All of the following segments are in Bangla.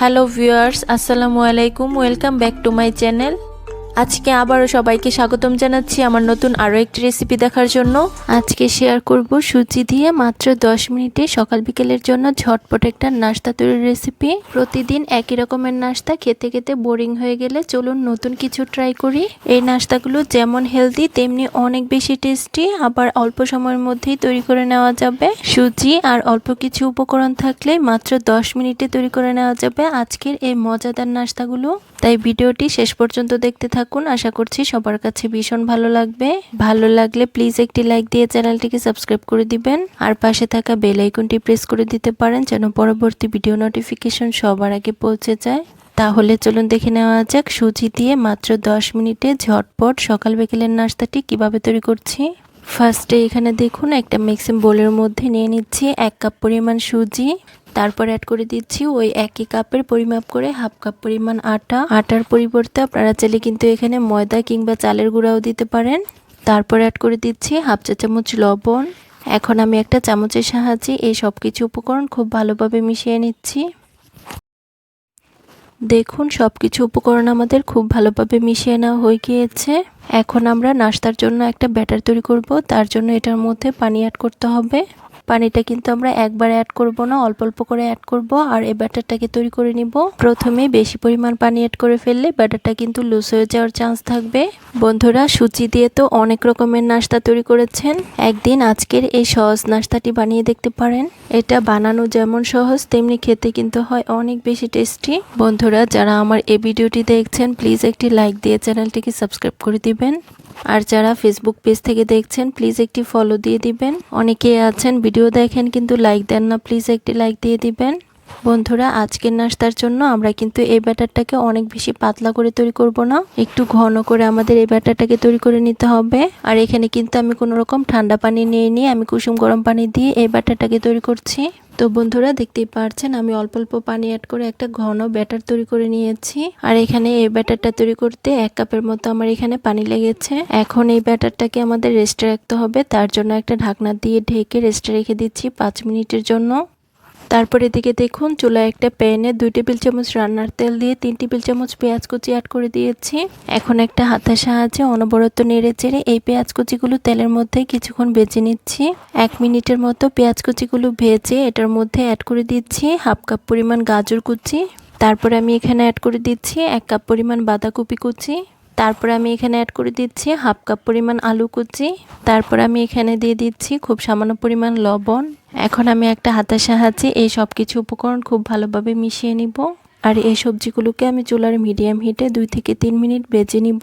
হ্যালো ভিউয়ার্স, আসসালামু আলাইকুম। Welcome back to my channel. আজকে আবারও সবাইকে স্বাগতম জানাচ্ছি আমার নতুন আরও একটি রেসিপি দেখার জন্য। আজকে শেয়ার করব সুজি দিয়ে মাত্র 10 মিনিটে সকাল বিকেলের জন্য ঝটপট একটা নাস্তা তৈরির রেসিপি। প্রতিদিন একই রকমের নাস্তা খেতে খেতে বোরিং হয়ে গেলে চলুন নতুন কিছু ট্রাই করি। এই নাস্তাগুলো যেমন হেলদি তেমনি অনেক বেশি টেস্টি, আবার অল্প সময়ের মধ্যেই তৈরি করে নেওয়া যাবে। সুজি আর অল্প কিছু উপকরণ থাকলে মাত্র 10 মিনিটে তৈরি করে নেওয়া যাবে আজকের এই মজাদার নাস্তাগুলো। তাই ভিডিওটি শেষ পর্যন্ত দেখতে থাকুন। আশা করছি সবার কাছে ভীষণ ভালো লাগবে। ভালো লাগলে প্লিজ একটি লাইক দিয়ে চ্যানেলটিকে সাবস্ক্রাইব করে দিবেন, আর পাশে থাকা বেল আইকনটি প্রেস করে দিতে পারেন যেন পরবর্তী ভিডিও নোটিফিকেশন সবার আগে পৌঁছে যায়। তাহলে চলুন দেখে নেওয়া যাক সুজি দিয়ে মাত্র 10 মিনিটে ঝটপট সকাল বিকেলের নাস্তাটি কিভাবে তৈরি করছি। ফার্স্টে এখানে দেখুন একটা মিক্সিং বোলের মধ্যে নিয়ে নিচ্ছি 1 কাপ পরিমাণ সুজি। তারপর অ্যাড করে দিচ্ছি ওই একই কাপের পরিমাপ করে হাফ কাপ পরিমাণ আটা। আটার পরিবর্তে আপনারা চাইলে কিন্তু এখানে ময়দা কিংবা চালের গুঁড়াও দিতে পারেন। তারপর অ্যাড করে দিচ্ছি হাফ চা চামচ লবণ। এখন আমি একটা চামচের সাহায্যে এই সব কিছু উপকরণ খুব ভালোভাবে মিশিয়ে নিচ্ছি। দেখুন সবকিছু উপকরণ আমাদের খুব ভালোভাবে মিশিয়ে নেওয়া হয়ে গিয়েছে। এখন আমরা নাস্তার জন্য একটা ব্যাটার তৈরি করব। তার জন্য এটার মধ্যে পানি অ্যাড করতে হবে। পানিটা কিন্তু আমরা একবার অ্যাড করব না, অল্প অল্প করে অ্যাড করব আর এই ব্যাটারটাকে তৈরি করে নিব। প্রথমে বেশি পরিমাণ পানি অ্যাড করে ফেললে ব্যাটারটা কিন্তু লুজ হয়ে যাওয়ার চান্স থাকবে। বন্ধুরা, সুজি দিয়ে তো অনেক রকমের নাস্তা তৈরি করেছেন, একদিন আজকের এই সহজ নাস্তাটি বানিয়ে দেখতে পারেন। এটা বানানো যেমন সহজ তেমনি খেতে কিন্তু হয় অনেক বেশি টেস্টি। বন্ধুরা, যারা আমার এই ভিডিওটি দেখছেন প্লিজ একটি লাইক দিয়ে চ্যানেলটিকে সাবস্ক্রাইব করে দিবেন, আর যারা ফেসবুক পেজ থেকে দেখছেন প্লিজ একটি ফলো দিয়ে দিবেন। অনেকে আছেন ভিডিও দেখেন কিন্তু লাইক দেন না, প্লিজ একটি লাইক দিয়ে দিবেন। বন্ধুরা, আজকের নাস্তার জন্য আমরা কিন্তু এই ব্যাটারটাকে অনেক বেশি পাতলা করে তৈরি করব না, একটু ঘন করে আমাদের এই ব্যাটারটাকে তৈরি করে নিতে হবে। আর এখানে কিন্তু আমি কোনো রকম ঠান্ডা পানি নিয়ে আমি কুসুম গরম পানি দিয়ে এই ব্যাটারটাকে তৈরি করছি। তো বন্ধুরা, দেখতেই পাচ্ছেন আমি অল্প অল্প পানি অ্যাড করে একটা ঘন ব্যাটার তৈরি করে নিয়েছি। আর এখানে এই ব্যাটারটা তৈরি করতে 1 কাপের মতো আমার এখানে পানি লেগেছে। এখন এই ব্যাটারটাকে আমাদের রেস্টে রাখতে হবে। তার জন্য একটা ঢাকনা দিয়ে ঢেকে রেস্টে রেখে দিচ্ছি 5 মিনিটের জন্য। তারপর এদিকে দেখুন চুলায় একটা প্যানে 2 টেবিল চামচ রান্নার তেল দিয়ে 3 টেবিল চামচ পেঁয়াজ কুচি অ্যাড করে দিয়েছি। এখন একটা হাতের সাহায্যে অনবরত নেড়ে চেড়ে এই পেঁয়াজ কুচিগুলো তেলের মধ্যে কিছুক্ষণ ভেজে নিচ্ছি। 1 মিনিটের মতো পেঁয়াজ কুচিগুলো ভেজে এটার মধ্যে অ্যাড করে দিচ্ছি হাফ কাপ পরিমাণ গাজর কুচি। তারপরে আমি এখানে অ্যাড করে দিচ্ছি 1 কাপ পরিমাণ বাঁধাকপি কুচি। তারপরে আমি এখানে অ্যাড করে দিচ্ছি হাফ কাপ পরিমাণ আলু কুচি। তারপর আমি এখানে দিয়ে দিচ্ছি খুব সামান্য পরিমাণ লবণ। এখন আমি একটা হাতের সাহায্যে এই সব কিছু উপকরণ খুব ভালোভাবে মিশিয়ে নিব। আর এই সবজিগুলোকে আমি চুলার মিডিয়াম হিটে 2 থেকে 3 মিনিট ভেজে নিব।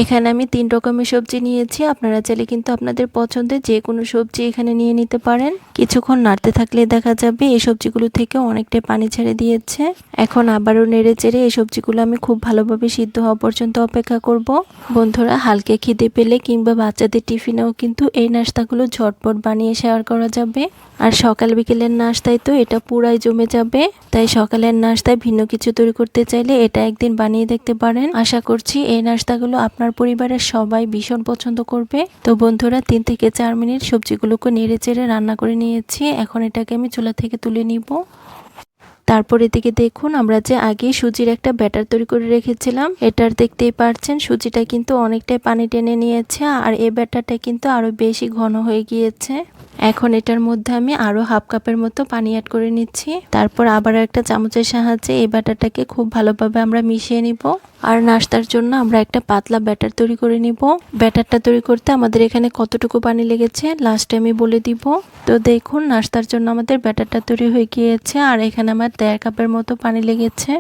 এখানে আমি 3 রকমের সবজি নিয়েছি, আপনারা চাইলে কিন্তু আপনাদের পছন্দের যে কোনো সবজি এখানে নিয়ে নিতে পারেন। কিছুক্ষণ নাড়তে থাকলে দেখা যাবে এই সবজিগুলো থেকে অনেকটাই পানি ছেড়ে দিয়েছে। এখন আবারও নেড়ে চেড়ে এই সবজিগুলো আমি খুব ভালোভাবে সিদ্ধ হওয়া পর্যন্ত অপেক্ষা করব। বন্ধুরা, হালকা খিদে পেলে কিংবা বাচ্চাদের টিফিনেও কিন্তু এই নাস্তাগুলো ঝটপট বানিয়ে শেয়ার করা যাবে। আর সকাল বিকেলের নাস্তায় তো এটা পুরাই জমে যাবে। তাই সকালের নাস্তায় ভিন্ন কিছু তৈরি করতে চাইলে এটা একদিন বানিয়ে দেখতে পারেন। আশা করছি এই নাস্তাগুলো আপনার পরিবারের সবাই ভীষণ পছন্দ করবে। তো বন্ধুরা, 3 থেকে 4 মিনিট সবজিগুলোকে নেড়ে চেড়ে রান্না করে নিয়েছি। এখন এটাকে আমি চুলা থেকে তুলে নিব। তারপর এদিকে দেখুন আমরা যে আগে সুজির একটা ব্যাটার তৈরি করে রেখেছিলাম, এটার দেখতেই পাচ্ছেন সুজিটা কিন্তু অনেকটাই পানি টেনে নিয়েছে আর এই ব্যাটারটা কিন্তু আরো বেশি ঘন হয়ে গিয়েছে। এখন এটার মধ্যে আমি আরো হাফ কাপের মতো পানি অ্যাড করে নিচ্ছি। তারপর আবার একটা চামচের সাহায্যে এই ব্যাটারটাকে খুব ভালোভাবে আমরা মিশিয়ে নিব। আর নাস্তার জন্য আমরা একটা পাতলা ব্যাটার তৈরি করে নিব। ব্যাটারটা তৈরি করতে আমাদের এখানে কতটুকু পানি লেগেছে লাস্টে আমি বলে দিব। তো দেখুন নাস্তার জন্য আমাদের ব্যাটারটা তৈরি হয়ে গিয়েছে আর এখানে আমার 1.5 কাপের মতো পানি লেগেছে।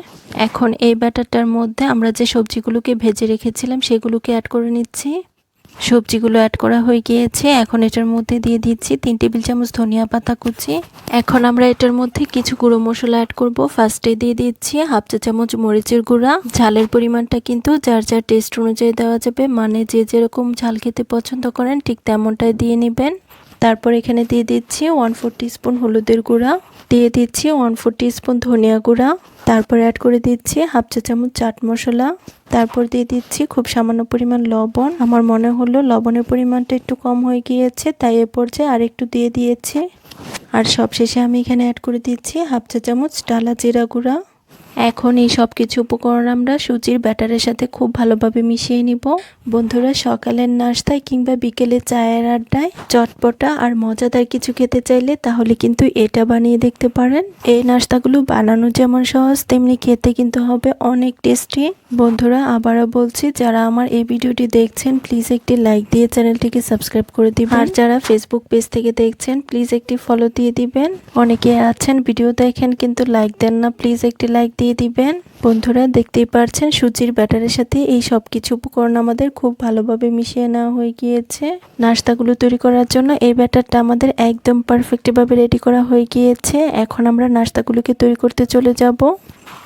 এখন এই ব্যাটারটার মধ্যে আমরা যে সবজিগুলোকে ভেজে রেখেছিলাম সেগুলোকে অ্যাড করে নিচ্ছি। সবজিগুলো অ্যাড করা হয়ে গিয়েছে। এখন এটার মধ্যে দিয়ে দিচ্ছি 3 টেবিল চামচ ধনিয়া পাতা কুচি। এখন আমরা এটার মধ্যে কিছু গুঁড়ো মশলা অ্যাড করব। ফার্স্টে দিয়ে দিচ্ছি হাফ চা চামচ মরিচের গুঁড়া। ঝালের পরিমাণটা কিন্তু যার যার টেস্ট অনুযায়ী দেওয়া যাবে, মানে যে যেরকম ঝাল খেতে পছন্দ করেন ঠিক তেমনটাই দিয়ে নেবেন। তারপর এখানে দিয়ে দিচ্ছি 1/4 টিস্পুন হলুদের গুঁড়া, দিয়ে দিচ্ছি 1/4 টিস্পুন ধনিয়া গুঁড়া। তারপর অ্যাড করে দিচ্ছি হাফ চা চামচ চাট মশলা। তারপর দিয়ে দিচ্ছি খুব সামান্য পরিমাণ লবণ। আমার মনে হলো লবণের পরিমাণটা একটু কম হয়ে গিয়েছে, তাই এ পর্যায়ে আর একটু দিয়ে দিয়েছি। আর সবশেষে আমি এখানে অ্যাড করে দিচ্ছি হাফ চা চামচ টালা জিরা গুঁড়া। এখন এই সব কিছু উপকরণ আমরা সুজির ব্যাটারের সাথে খুব ভালোভাবে মিশিয়ে নিব। বন্ধুরা, সকালের নাস্তায় কিংবা বিকেলে চায়ের আড্ডায় চটপটা আর মজাদার কিছু খেতে চাইলে তাহলে কিন্তু এটা বানিয়ে দেখতে পারেন। এই নাস্তাগুলো বানানো যেমন সহজ, তেমনি খেতে কিন্তু হবে অনেক টেস্টি। বন্ধুরা, আবারও বলছি, যারা আমার এই ভিডিওটি দেখছেন প্লিজ একটি লাইক দিয়ে চ্যানেলটিকে সাবস্ক্রাইব করে দিবেন। আর যারা ফেসবুক পেজ থেকে দেখছেন প্লিজ একটি ফলো দিয়ে দিবেন। অনেকে আছেন ভিডিও দেখেন কিন্তু লাইক দেন না, প্লিজ একটি লাইক দিয়ে দিবেন। বন্ধুরা, দেখতেই পারছেন সুজির ব্যাটারের সাথে এই সব কিছু উপকরণ আমাদের খুব ভালোভাবে মিশিয়ে নেওয়া হয়ে গিয়েছে। নাস্তাগুলো তৈরি করার জন্য এই ব্যাটারটা আমাদের একদম পারফেক্টভাবে রেডি করা হয়ে গিয়েছে। এখন আমরা নাস্তাগুলোকে তৈরি করতে চলে যাব।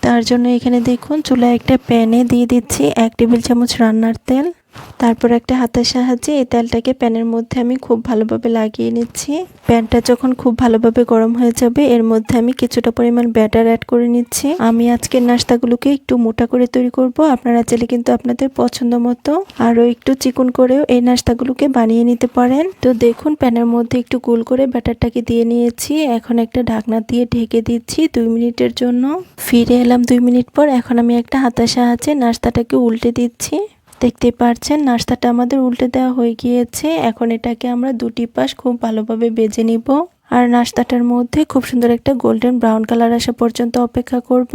তার জন্য এখানে দেখুন, চুলায় একটা প্যানে দিয়ে দিচ্ছি 1 টেবিল চামচ রান্নার তেল। তারপর একটা হাতের সাহায্যে এই তেলটাকে প্যানের মধ্যে আমি খুব ভালোভাবে লাগিয়ে নিচ্ছি। প্যানটা যখন খুব ভালোভাবে গরম হয়ে যাবে এর মধ্যে আমি কিছুটা পরিমাণ ব্যাটার অ্যাড করে নিচ্ছি। আমি আজকের নাস্তাগুলোকে একটু মোটা করে তৈরি করব। আপনারা চাইলে কিন্তু আপনাদের পছন্দ মতো আরও একটু চিকন করেও এই নাস্তাগুলোকে বানিয়ে নিতে পারেন। তো দেখুন, প্যানের মধ্যে একটু গোল করে ব্যাটারটাকে দিয়ে নিয়েছি। এখন একটা ঢাকনা দিয়ে ঢেকে দিচ্ছি 2 মিনিটের জন্য। ফিরে এলাম 2 মিনিট পর। এখন আমি একটা হাতের সাহায্যে নাস্তাটাকে উল্টে দিচ্ছি। দেখতে পাচ্ছেন নাস্তাটা আমাদের উল্টে দেওয়া হয়ে গিয়েছে। এখন এটাকে আমরা দুটি পাশ খুব ভালোভাবে ভেজে নিব। আর নাস্তাটার মধ্যে খুব সুন্দর একটা গোল্ডেন ব্রাউন কালার আসা পর্যন্ত অপেক্ষা করব।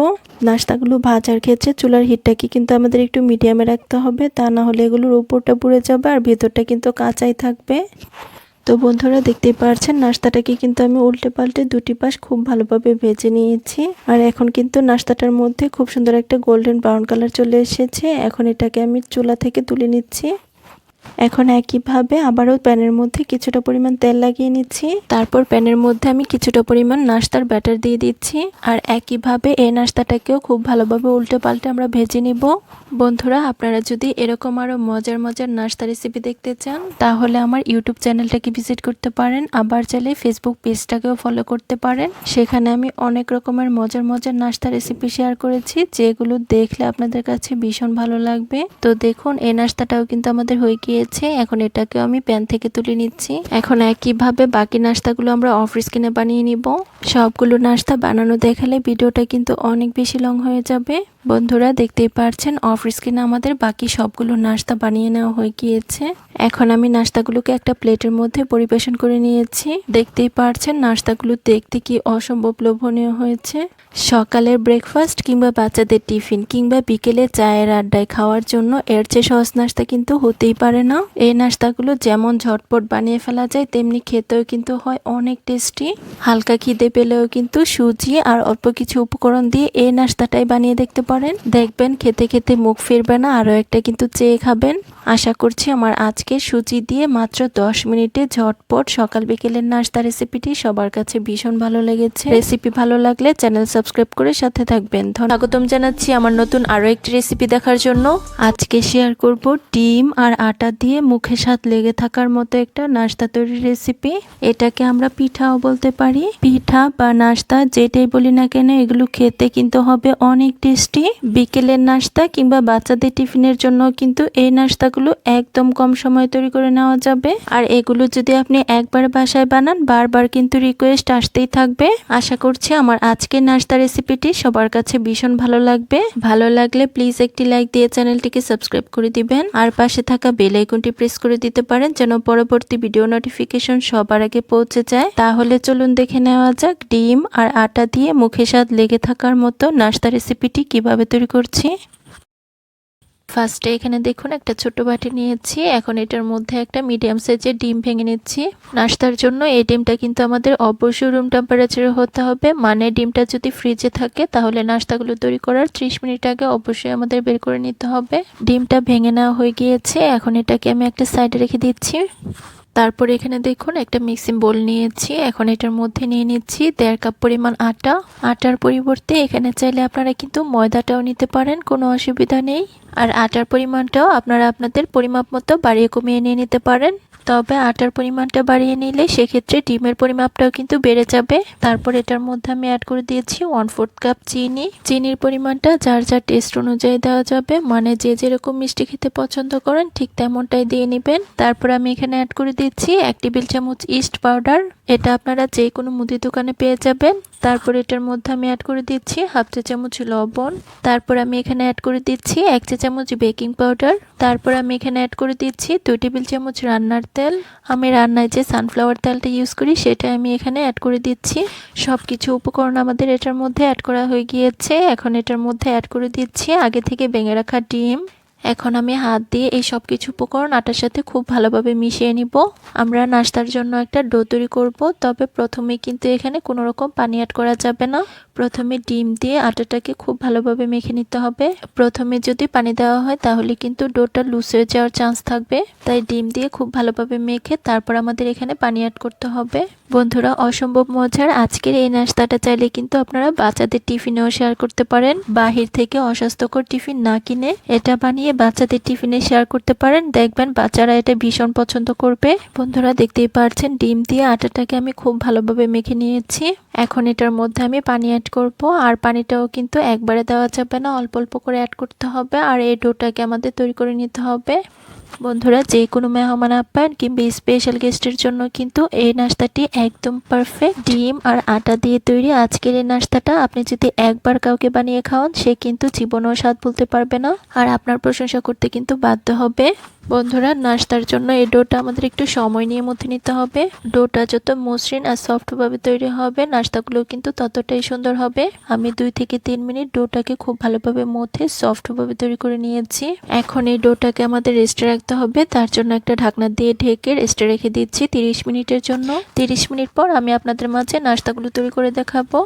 নাস্তাগুলো ভাজার ক্ষেত্রে চুলার হিটটাকে কিন্তু আমাদের একটু মিডিয়ামে রাখতে হবে, তা না হলে এগুলোর উপরটা পুড়ে যাবে আর ভেতরটা কিন্তু কাঁচাই থাকবে। তো বন্ধুরা, দেখতেই পাচ্ছেন নাস্তাটাকে কিন্তু আমি উল্টে পাল্টে দুটি পাশ খুব ভালোভাবে ভেজে নিয়েছি। আর এখন কিন্তু নাস্তাটার মধ্যে খুব সুন্দর একটা গোল্ডেন ব্রাউন কালার চলে এসেছে। এখন এটাকে আমি চুলা থেকে তুলে নিচ্ছি। এখন একইভাবে আবারও প্যানের মধ্যে কিছুটা পরিমাণ তেল লাগিয়ে নিচ্ছি। তারপর প্যানের মধ্যে আমি কিছুটা পরিমাণ নাস্তার ব্যাটার দিয়ে দিচ্ছি। আর একইভাবে এই নাস্তাটাকেও খুব ভালোভাবে উল্টে পাল্টে আমরা ভেজে নিব। বন্ধুরা, আপনারা যদি এরকম আরো মজার মজার নাস্তা রেসিপি দেখতে চান তাহলে আমার ইউটিউব চ্যানেলটাকে ভিজিট করতে পারেন। আবার চাইলে ফেসবুক পেজটাকেও ফলো করতে পারেন। সেখানে আমি অনেক রকমের মজার মজার নাস্তা রেসিপি শেয়ার করেছি, যেগুলো দেখলে আপনাদের কাছে ভীষণ ভালো লাগবে। তো দেখুন, এই নাস্তাটাও কিন্তু আমাদের হয়ে গিয়েছে। এখন এটাকে আমি প্যান থেকে তুলে নিচ্ছি। এখন একইভাবে বাকি নাস্তাগুলো আমরা অফ স্ক্রিনে বানিয়ে নিব। সবগুলো নাস্তা বানানো দেখালে ভিডিওটা কিন্তু অনেক বেশি লং হয়ে যাবে। বন্ধুরা, দেখতেই পারছেন অফ স্ক্রিনে আমাদের বাকি সবগুলো নাস্তা বানিয়ে নেওয়া হয়ে গিয়েছে। এখন আমি নাস্তাগুলোকে একটা প্লেটের মধ্যে পরিবেশন করে নিয়েছি। দেখতেই পারছেন নাস্তাগুলো দেখতে কি অসম্ভব লোভনীয় হয়েছে। সকালের ব্রেকফাস্ট কিংবা বাচ্চাদের টিফিন কিংবা বিকেলে চায়ের আড্ডায় খাওয়ার জন্য এর চেয়ে সহজ নাস্তা কিন্তু হতেই পারে না। এই নাস্তাগুলো যেমন ঝটপট বানিয়ে ফেলা যায়, তেমনি খেতেও কিন্তু হয় অনেক টেস্টি। হালকা খিদে পেলেও কিন্তু সুজি আর অল্প কিছু উপকরণ দিয়ে এই নাস্তাটাই বানিয়ে দেখতে পারেন। দেখবেন খেতে খেতে মুখ ফিরবে না, আরও একটা কিন্তু চেয়ে খাবেন। আশা করছি আমার আজকে সুজি দিয়ে মাত্র 10 মিনিটে ঝটপট সকাল বিকেলের নাস্তা রেসিপিটি সবার কাছে ভীষণ ভালো লেগেছে। রেসিপি ভালো লাগলে চ্যানেল সাবস্ক্রাইব করে সাথে থাকবেন। স্বাগতম জানাচ্ছি আমার নতুন আরো একটি রেসিপি দেখার জন্য। আজকে শেয়ার করব ডিম আর আটা দিয়ে মুখে স্বাদ লেগে থাকার মতো একটা নাস্তা তৈরির রেসিপি। এটাকে আমরা পিঠাও বলতে পারি। পিঠা বা নাস্তা যেটাই বলি না কেন, এগুলো খেতে কিন্তু হবে অনেক টেস্টি। বিকেলের নাস্তা কিংবা বাচ্চাদের টিফিনের জন্য কিন্তু এই নাস্তাগুলো একদম কম সময়ে তৈরি করে নেওয়া যাবে। আর এগুলো যদি আপনি একবার বাসায় বানান, বারবার কিন্তু রিকোয়েস্ট আসতেই থাকবে। আশা করছি আমার আজকের নাস্তা রেসিপিটি সবার কাছে ভীষণ ভালো লাগবে। ভালো লাগলে প্লিজ একটি লাইক দিয়ে চ্যানেলটিকে সাবস্ক্রাইব করে দিবেন। আর পাশে থাকা বেল আইকনটি প্রেস করে দিতে পারেন, যেন পরবর্তী ভিডিও নোটিফিকেশন সবার আগে পৌঁছে যায়। তাহলে চলুন দেখে নেওয়া যাক ডিম আর আটা দিয়ে মুখে স্বাদ লেগে থাকার মতো নাস্তা রেসিপিটি কিভাবে তৈরি করছি। ফার্স্টে এখানে দেখুন একটা ছোট বাটি নিয়েছি। এখন এটার মধ্যে একটা মিডিয়াম সাইজের ডিম ভেঙে নিচ্ছি। নাস্তার জন্য এই ডিমটা কিন্তু আমাদের অবশ্যই রুম টেম্পারেচারে হতে হবে। মানে ডিমটা যদি ফ্রিজে থাকে তাহলে নাস্তাগুলো তৈরি করার 30 মিনিট আগে অবশ্যই আমাদের বের করে নিতে হবে। ডিমটা ভেঙে নেওয়া হয়ে গিয়েছে। এখন এটাকে আমি একটা সাইডে রেখে দিচ্ছি। তারপর এখানে দেখুন একটা মিক্সিং বোল নিয়েছি। এখন এটার মধ্যে নিয়ে নিচ্ছি 1.5 কাপ পরিমাণ আটা। আটার পরিবর্তে এখানে চাইলে আপনারা কিন্তু ময়দাটাও নিতে পারেন, কোনো অসুবিধা নেই। আর আটার পরিমাণটাও আপনারা আপনাদের পরিমাপ মতো বাড়িয়ে কমিয়ে নিয়ে নিতে পারেন। তবে আটার পরিমাণটা বাড়িয়ে নিলে সেক্ষেত্রে ডিমের পরিমাপটাও কিন্তু বেড়ে যাবে। তারপর এটার মধ্যে আমি অ্যাড করে দিয়েছি 1/4 কাপ চিনি। চিনির পরিমাণটা যার যার টেস্ট অনুযায়ী দেওয়া যাবে, মানে যে যেরকম মিষ্টি খেতে পছন্দ করেন ঠিক তেমনটাই দিয়ে নেবেন। তারপর আমি এখানে অ্যাড করে দিচ্ছি 1 টেবিল চামচ ইস্ট পাউডার। এটা আপনারা যে কোনো মুদি দোকানে পেয়ে যাবেন। তারপর এটার মধ্যে আমি অ্যাড করে দিচ্ছি 1/2 চা চামচ লবণ। তারপর আমি এখানে অ্যাড করে দিচ্ছি 1 চা চামচ বেকিং পাউডার। তারপর আমি এখানে অ্যাড করে দিচ্ছি 2 টেবিল চামচ রান্নার তেল। আমি রান্নায় যে সানফ্লাওয়ার তেলটা ইউজ করি সেটা আমি এখানে অ্যাড করে দিচ্ছি। সবকিছু উপকরণ আমাদের এটার মধ্যে অ্যাড করা হয়ে গিয়েছে। এখন এটার মধ্যে অ্যাড করে দিচ্ছি আগে থেকে ভেঙে রাখা ডিম। এখন আমি হাত দিয়ে এই সব কিছু উপকরণ আটার সাথে খুব ভালোভাবে মিশিয়ে নিব। আমরা নাস্তার জন্য একটা ডো তৈরি করব, তবে প্রথমে কিন্তু এখানে কোনো রকম পানি অ্যাড করা যাবে না। প্রথমে ডিম দিয়ে আটাটাকে খুব ভালোভাবে মেখে নিতে হবে। প্রথমে যদি পানি দেওয়া হয় তাহলে কিন্তু ডোটা লুজ হয়ে যাওয়ার চান্স থাকবে, তাই ডিম দিয়ে খুব ভালোভাবে মেখে তারপর আমাদের এখানে পানি অ্যাড করতে হবে। বন্ধুরা, অসম্ভব মজার আজকের এই নাস্তাটা চাইলে কিন্তু আপনারা বাচ্চাদের টিফিনেও শেয়ার করতে পারেন। বাহির থেকে অস্বাস্থ্যকর টিফিন না কিনে এটা বানিয়ে বাচ্চাদের টিফিনে শেয়ার করতে পারেন, দেখবেন বাচ্চারা এটা ভীষণ পছন্দ করবে। বন্ধুরা, দেখতেই পাচ্ছেন ডিম দিয়ে আটাটাকে আমি খুব ভালোভাবে মেখে নিয়েছি। এখন এটার মধ্যে আমি পানি অ্যাড করব, আর পানিটাও কিন্তু একবারে দেওয়া যাবে না, অল্প অল্প করে অ্যাড করতে হবে। আর এই ডোটাকে আমাদের তৈরি করে নিতে হবে। বন্ধুরা, যে কোনো মেহমান আপ্যায়ন কিংবা স্পেশাল গেস্টের জন্য কিন্তু এই নাস্তাটি একদম পারফেক্ট। ডিম আর আটা দিয়ে তৈরি আজকের এই নাস্তাটা আপনি যদি একবার কাউকে বানিয়ে খাওয়ান, সে কিন্তু জীবনেও স্বাদ বলতে পারবে না, আর আপনার প্রশংসা করতে কিন্তু বাধ্য হবে। বন্ধুরা, নাস্তার জন্য এই ডোটা আমাদের একটু সময় নিয়ে মথে নিতে হবে। ডোটা যত মসৃণ আর সফটভাবে তৈরি হবে, নাস্তাগুলো কিন্তু ততটাই সুন্দর হবে। আমি 2 থেকে 3 মিনিট ডোটাকে খুব ভালোভাবে মথে সফটভাবে তৈরি করে নিয়েছি। এখন এই ডোটাকে আমাদের রেস্টে রাখতে হবে, তার জন্য একটা ঢাকনা দিয়ে ঢেকে রেস্টে রেখে দিচ্ছি 30 মিনিটের জন্য। 30 মিনিট পর আমি আপনাদের মাঝে নাস্তাগুলো তৈরি করে দেখাবো।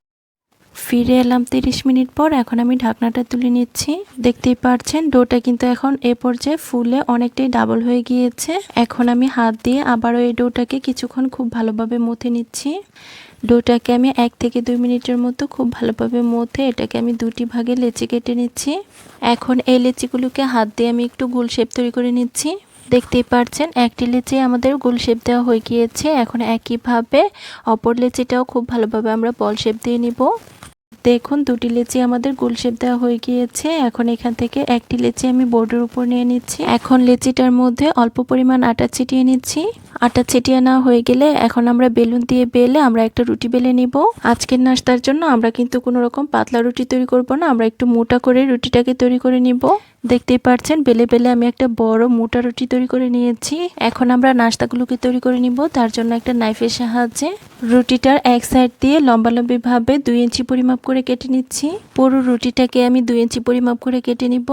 ফিরে এলাম 30 মিনিট পর। এখন আমি ঢাকনাটা তুলে নিচ্ছি। দেখতেই পাচ্ছেন ডোটা কিন্তু এখন এ পর্যায়ে ফুলে অনেকটাই ডাবল হয়ে গিয়েছে। এখন আমি হাত দিয়ে আবারও এই ডোটাকে কিছুক্ষণ খুব ভালোভাবে মথে নিচ্ছি। ডোটাকে আমি 1 থেকে 2 মিনিটের মতো খুব ভালোভাবে মথে এটাকে আমি 2টি ভাগে লেচি কেটে নিচ্ছি। এখন এই লেচিগুলোকে হাত দিয়ে আমি একটু গোল শেপ তৈরি করে নিচ্ছি। দেখতেই পাচ্ছেন একটি লেচি আমাদের গোল শেপ দেওয়া হয়ে গিয়েছে। এখন একইভাবে অপর লেচিটাও খুব ভালোভাবে আমরা বল শেপ দিয়ে নিব। দেখুন, 2টি লেচি আমাদের গোল শেপ দেওয়া হয়ে গিয়েছে। এখন এখান থেকে একটি লেচি আমি বোর্ডের উপর নিয়ে নিচ্ছি। এখন লেচিটার মধ্যে অল্প পরিমাণ আটা ছিটিয়ে নিচ্ছি। আটা ছিটিয়ে নেওয়া হয়ে গেলে এখন আমরা বেলুন দিয়ে বেলে আমরা একটা রুটি বেলে নিব। আজকের নাস্তার জন্য আমরা কিন্তু কোনো রকম পাতলা রুটি তৈরি করব না, আমরা একটু মোটা করে রুটিটাকে তৈরি করে নিব। দেখতেই পাচ্ছেন বেলে বেলে আমি একটা বড় মোটা রুটি তৈরি করে নিয়েছি। এখন আমরা নাস্তাগুলোকে তৈরি করে নিব, তার জন্য একটা নাইফের সাহায্যে রুটিটার এক সাইড দিয়ে লম্বালম্বি ভাবে 2 ইঞ্চি পরিমাপ করে কেটে নিচ্ছি। পুরো রুটিটাকে আমি 2 ইঞ্চি পরিমাপ করে কেটে নিব।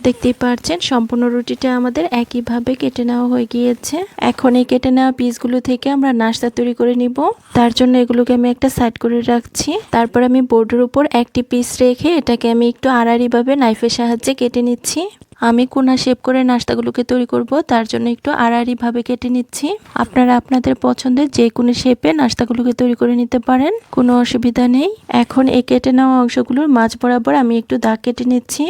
দেখতেই পাচ্ছেন সম্পূর্ণ রুটিটা আমাদের একইভাবে কেটে নেওয়া হয়ে গিয়েছে। এখন এই কেটে নেওয়া পিসগুলো থেকে আমরা নাস্তা তৈরি করে নিব। তার জন্য এগুলোকে আমি একটা সাইড করে রাখছি। তারপর আমি বোর্ডের উপর একটি পিস রেখে এটাকে আমি একটু আড়াআড়ি ভাবে নাইফের সাহায্যে কেটে নিচ্ছি। আমি কোনা শেপ করে নাস্তাগুলোকে তৈরি করব, তার জন্য একটু আড়াআড়ি ভাবে কেটে নিচ্ছি। আপনারা আপনাদের পছন্দের যে কোনো শেপে নাস্তাগুলোকে তৈরি করে নিতে পারেন, কোনো অসুবিধা নেই। এখন এই কেটে নেওয়া অংশগুলোর মাঝ বরাবর আমি একটু দাগ কেটে নিচ্ছি।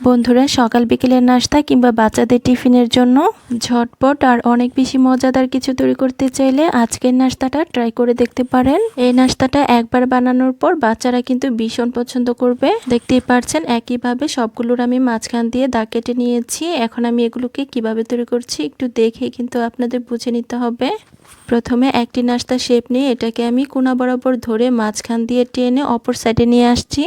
বন্ধুরা, সকাল বিকেলের নাস্তা কিংবা বাচ্চাদের টিফিনের জন্য ঝটপট আর অনেক বেশি মজাদার কিছু তৈরি করতে চাইলে আজকের নাস্তাটা ট্রাই করে দেখতে পারেন। এই নাস্তাটা একবার বানানোর পর বাচ্চারা কিন্তু ভীষণ পছন্দ করবে। দেখতেই পাচ্ছেন একইভাবে সবগুলোর আমি মাঝখান দিয়ে দাগ কেটে নিয়েছি। এখন আমি এগুলোকে কিভাবে তৈরি করছি একটু দেখে কিন্তু আপনাদের বুঝে নিতে হবে। প্রথমে একটি নাস্তা শেপ নিয়ে এটাকে আমি কোনা বরাবর ধরে মাঝখান দিয়ে টেনে অপর সাইডে নিয়ে আসছি।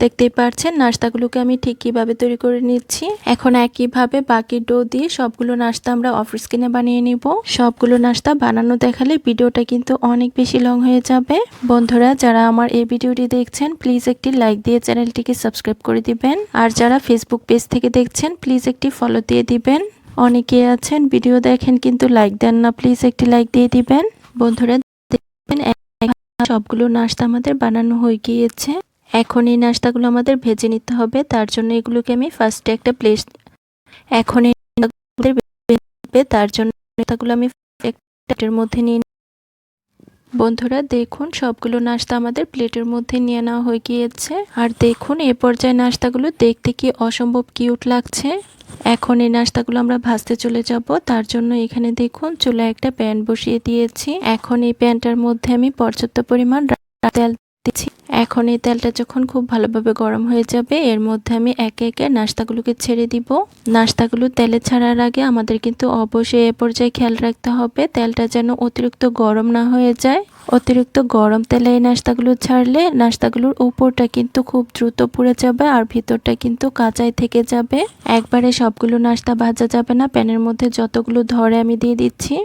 দেখতেই পাচ্ছেন নাস্তাগুলোকে আমি ঠিক কিভাবে তৈরি করে নিচ্ছি। এখন একইভাবে বাকি ডো দিয়ে সবগুলো নাস্তা আমরা অফ স্ক্রিনে বানিয়ে নিব। সবগুলো নাস্তা বানানো দেখালে ভিডিওটা কিন্তু অনেক বেশি লং হয়ে যাবে। বন্ধুরা, যারা আমার এই ভিডিওটি দেখছেন প্লিজ একটি লাইক দিয়ে চ্যানেলটিকে সাবস্ক্রাইব করে দিবেন। আর যারা ফেসবুক পেজ থেকে দেখছেন প্লিজ একটি ফলো দিয়ে দিবেন। অনেকে আছেন ভিডিও দেখেন কিন্তু লাইক দেন না, প্লিজ একটি লাইক দিয়ে দিবেন। বন্ধুরা, দেখবেন সবগুলো নাস্তা আমাদের বানানো হয়ে গিয়েছে। এখন এই নাস্তাগুলো আমাদের ভেজে নিতে হবে, তার জন্য এগুলোকে আমি ফার্স্টে একটা প্লেট এখন তার জন্য নাস্তাগুলো আমি প্লেটের মধ্যে নিয়ে বন্ধুরা দেখুন সবগুলো নাস্তা আমাদের প্লেটের মধ্যে নিয়ে নেওয়া হয়ে গিয়েছে। আর দেখুন এ পর্যায়ে নাস্তাগুলো দেখতে কি অসম্ভব কিউট লাগছে। এখন এই নাস্তাগুলো আমরা ভাজতে চলে যাব। তার জন্য এখানে দেখুন চুলায় একটা প্যান বসিয়ে দিয়েছি। এখন এই প্যানটার মধ্যে আমি পর্যাপ্ত পরিমাণ তেল দিচ্ছি। এখন এই তেলটা যখন খুব ভালোভাবে গরম হয়ে যাবে এর মধ্যে আমি একে একে নাস্তাগুলোকে ছেড়ে দিব। নাস্তাগুলো তেলে ছাড়ার আগে আমাদের কিন্তু অবশ্যই এ পর্যায়ে খেয়াল রাখতে হবে তেলটা যেন অতিরিক্ত গরম না হয়ে যায়। অতিরিক্ত গরম তেলে এই নাস্তাগুলো ছাড়লে নাস্তাগুলোর উপরটা কিন্তু খুব দ্রুত পুড়ে যাবে আর ভিতরটা কিন্তু কাঁচাই থেকে যাবে। একবারে সবগুলো নাস্তা ভাজা যাবে না, প্যানের মধ্যে যতগুলো ধরে আমি দিয়ে দিচ্ছি।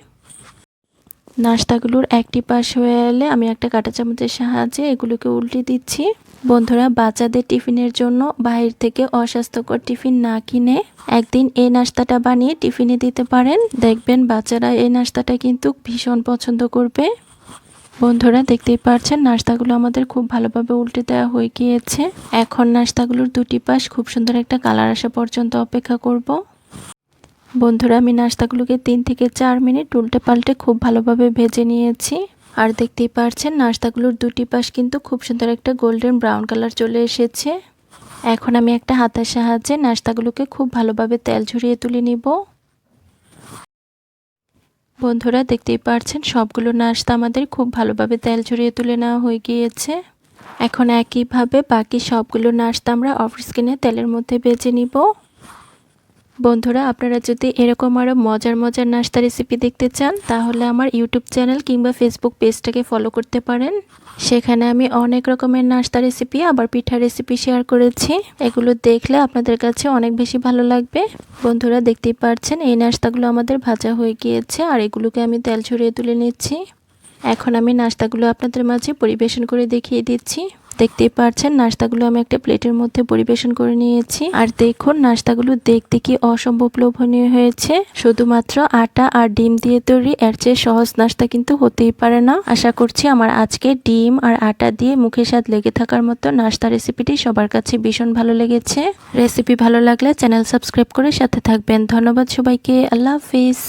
নাস্তাগুলোর একটি পাশ হয়ে এলে আমি একটা কাঁটা চামচের সাহায্যে এগুলোকে উল্টে দিচ্ছি। বন্ধুরা বাচ্চাদের টিফিনের জন্য বাইরে থেকে অস্বাস্থ্যকর টিফিন না কিনে একদিন এই নাস্তাটা বানিয়ে টিফিনে দিতে পারেন। দেখবেন বাচ্চারা এই নাস্তাটা কিন্তু ভীষণ পছন্দ করবে। বন্ধুরা দেখতেই পাচ্ছেন নাস্তাগুলো আমাদের খুব ভালোভাবে উল্টে দেওয়া হয়ে গিয়েছে। এখন নাস্তাগুলোর দুটি পাশ খুব সুন্দর একটা কালার আসা পর্যন্ত অপেক্ষা করব। বন্ধুরা আমি নাস্তাগুলোকে 3 থেকে 4 মিনিট উল্টে পাল্টে খুব ভালোভাবে ভেজে নিয়েছি। আর দেখতেই পাচ্ছেন নাস্তাগুলোর দুটি পাশ কিন্তু খুব সুন্দর একটা গোল্ডেন ব্রাউন কালার চলে এসেছে। এখন আমি একটা হাতের সাহায্যে নাস্তাগুলোকে খুব ভালোভাবে তেল ঝরিয়ে তুলে নিব। বন্ধুরা দেখতেই পাচ্ছেন সবগুলো নাস্তা আমাদের খুব ভালোভাবে তেল ঝরিয়ে তুলে নেওয়া হয়ে গিয়েছে। এখন একইভাবে বাকি সবগুলো নাস্তা আমরা অফ স্ক্রিনে তেলের মধ্যে ভেজে নিব। বন্ধুরা আপনারা যদি এরকম আরও মজার মজার নাস্তা রেসিপি দেখতে চান তাহলে আমার ইউটিউব চ্যানেল কিংবা ফেসবুক পেজটাকে ফলো করতে পারেন। সেখানে আমি অনেক রকমের নাস্তা রেসিপি আবার পিঠা রেসিপি শেয়ার করেছি। এগুলো দেখলে আপনাদের কাছে অনেক বেশি ভালো লাগবে। বন্ধুরা দেখতেই পাচ্ছেন এই নাস্তাগুলো আমাদের ভাজা হয়ে গিয়েছে আর এগুলোকে আমি তেল ছড়িয়ে তুলে নিচ্ছি। এখন আমি নাস্তাগুলো আপনাদের মাঝে পরিবেশন করে দেখিয়ে দিচ্ছি। দেখতেই পাচ্ছেন নাস্তাগুলো আমি একটা প্লেটের মধ্যে পরিবেশন করে নিয়েছি। আর দেখুন নাস্তাগুলো দেখতে কি অসম্ভব লোভনীয় হয়েছে। শুধুমাত্র আটা আর ডিম দিয়ে তৈরি, এর চেয়ে সহজ নাস্তা কিন্তু হতেই পারে না। আশা করছি আমার আজকে ডিম আর আটা দিয়ে মুখে স্বাদ লেগে থাকার মতো নাস্তা রেসিপিটি সবার কাছে ভীষণ ভালো লেগেছে। রেসিপি ভালো লাগলে চ্যানেল সাবস্ক্রাইব করে সাথে থাকবেন। ধন্যবাদ সবাইকে। আল্লাহ হাফিজ।